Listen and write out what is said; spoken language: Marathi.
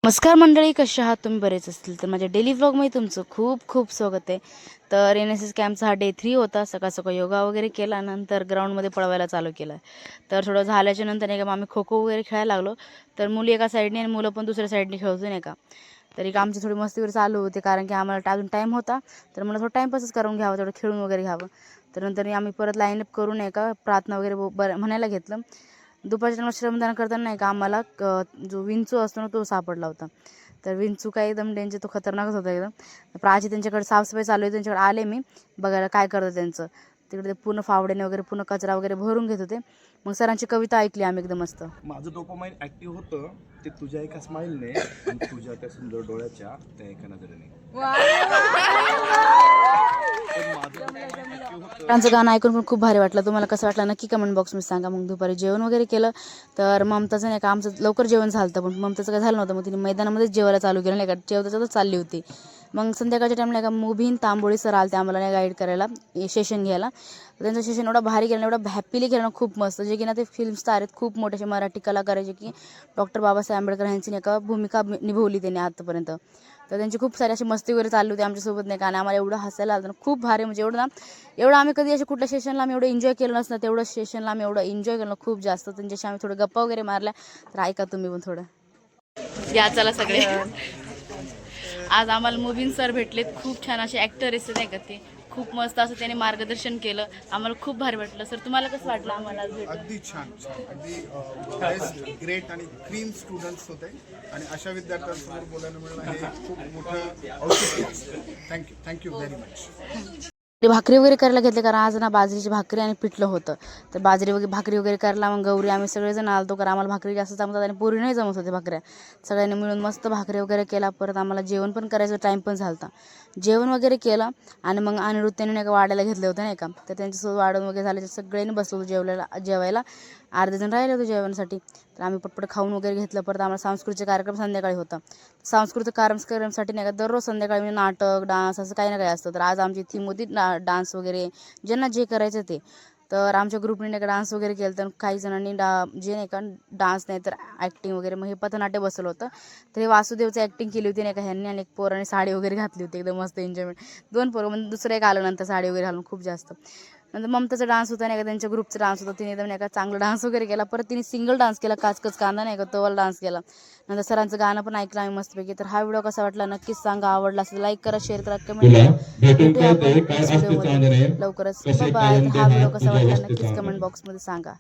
नमस्कार मंडळी, कशा आहात तुम्ही? बरेच असतील तर माझ्या डेली व्लॉगमध्ये तुमचं खूप खूप स्वागत आहे. तर NSS कॅम्पचा हा डे 3 होता. सकाळ सकाळ योगा वगैरे केला, नंतर ग्राउंडमध्ये पळवायला चालू केलं. तर थोडं झाल्याच्या नंतर नाही का आम्ही खो खो वगैरे खेळायला लागलो. तर मुली एका साईडने आणि मुलं पण दुसऱ्या साईडने खेळतो नाही का. तर एक आमची थोडी मस्ती वगैरे चालू होती, कारण की आम्हाला अजून टाईम होता. तर मला थोडं टाईमपासच करून घ्यावं, थोडं खेळून वगैरे घ्यावं. तर नंतर आम्ही परत लाईनअप करून नाही का प्रार्थना वगैरे म्हणायला घेतलं. दुपारच्या टायमाला श्रमदान करताना नाही का आम्हाला जो विंचू असतो ना तो सापडला होता. तर विंचू काय एकदम डेंजर, तो खतरनाकच होता एकदम. प्राची त्यांच्याकडे साफसफाई चालू आहे, त्यांच्याकडे आले मी बघायला काय करतं त्यांचं. तिकडे ते पूर्ण फावड्याने वगैरे पूर्ण कचरा वगैरे भरून घेत होते. मग सरांची कविता ऐकली आम्ही एकदम मस्त. माझं डोपामाइन ऍक्टिव्ह होतं ते तुझ्या एका स्माईलने आणि तुझ्या त्या सुंदर डोळ्याच्या त्या एका नजरेने. त्यांचं गाणं ऐकून पण खूप भारी वाटलं. तुम्हाला कसं वाटलं नक्की कमेंट बॉक्समध्ये सांगा. मग दुपारी जेवण वगैरे केलं. तर ममताचं नाही का आमचं लवकर जेवण झालं होतं, पण ममताचं काय झालं नव्हतं. मग तिने मैदानामध्येच जेवायला चालू केलं नाही का, जेवताच चालली होती. मग संध्याकाळच्या टाईमला का मुबीन तांबोळी सर आले ते आम्हाला नाही गाईड करायला, सेशन घ्यायला. त्यांचं सेशन एवढा भारी केलं, एवढा हॅपीली केलं ना, खूप मस्त. जे की ना ते फिल्म स्टार आहेत, खूप मोठे असे मराठी कलाकार आहे, जे की डॉक्टर बाबासाहेब आंबेडकर यांची नाही का भूमिका निभवली त्यांनी आतापर्यंत. तर त्यांची खूप सारी अशी मस्ती वगैरे चालली होती आमच्यासोबत नाही का, आणि आम्हाला एवढं हसायला आलं ना, खूप भारी. म्हणजे एवढं आम्ही कधी असे कुठल्या सेशनला आम्ही एवढं एन्जॉय केलं नसतं, तेवढं सेशनला आम्ही एवढं एन्जॉय केलं खूप जास्त. त्यांच्याशी आम्ही थोडं गप्पा वगैरे मारल्या. तर ऐका तुम्ही पण थोडं. या चला सगळे. आज आम्हाला मुबीन सर भेटलेत, खूप छान असे ॲक्टर आहेत नाही का, ते खूप मस्त असं त्याने मार्गदर्शन केलं. आम्हाला खूप भारी वाटलं. सर तुम्हाला कसं वाटलं आम्हाला आज भेटून? अगदी छान अगदी बेस्ट ग्रेट आणि क्रीम स्टुडंट्स होते आणि अशा विद्यार्थ्यांसमोर बोलायला मिळणं हे खूप मोठं औचित्य असतं. Thank you very much. ते भाकरी वगैरे करायला घेतले, कारण आज ना बाजरीची भाकरी आणि पिठलं होतं. तर भाकरी वगैरे करायला मग गौरी आम्ही सगळेजण आलतो, कारण आम्हाला भाकरी जास्त जमतात आणि पोरी नाही जमत होते भाकऱ्या. सगळ्यांनी मिळून मस्त भाकरी वगैरे केला. परत आम्हाला जेवण पण करायचं, टाईम पण झाला होता. जेवण वगैरे केलं आणि मग अनिरुद्ध त्यांनी नाही का वाढायला घेतलं होतं नाही का. तर त्यांच्यासोबत वाढून वगैरे झाले, सगळ्यांनी बसलो जेवायला. अर्धे जण राहिले होते जेवणासाठी. तर आम्ही पटपट खाऊन वगैरे घेतलं. परत आम्हाला सांस्कृतिक कार्यक्रम संध्याकाळी होता. सांस्कृतिक कार्यक्रमासाठी नाही का दररोज संध्याकाळी म्हणजे नाटक, डान्स असं काही ना काही असतं. तर आज आमची थीम होती डान्स वगैरे, ज्यांना जे करायचं ते. तर आमच्या ग्रुपने नाही का डान्स वगैरे केलं. तर काही जणांनी जे नाही का डान्स नाही तर ॲक्टिंग वगैरे, मग हे पथनाट्य बसवलं होतं. तर हे वासुदेवचं ॲक्टिंग केली होती नाही का ह्यांनी, आणि एक पोराने साडी वगैरे घातली होती, एकदम मस्त एन्जॉयमेंट. 2 पोरं म्हणजे दुसरं एक आलं नंतर साडी वगैरे घालून खूप जास्त. नंतर ममताचा डान्स होता नाही का, त्यांच्या ग्रुपचा डान्स होता. तिने एकदम नाही का चांगला डान्स वगैरे केला. परत तिने सिंगल डान्स केला, काच कांदा नाही का तोवाला डान्स केला. नंतर सरांचं गाणं पण ऐकलं आम्ही मस्तपैकी. तर हा व्हिडिओ कसा वाटला नक्कीच सांगा. आवडला असेल लाईक करा, शेअर करा, कमेंट करा. भेटूया आपण नेक्स्ट व्हिडिओमध्ये लवकरच. बाय. तर हा व्हिडिओ कसा वाटला नक्कीच कमेंट बॉक्समध्ये सांगा.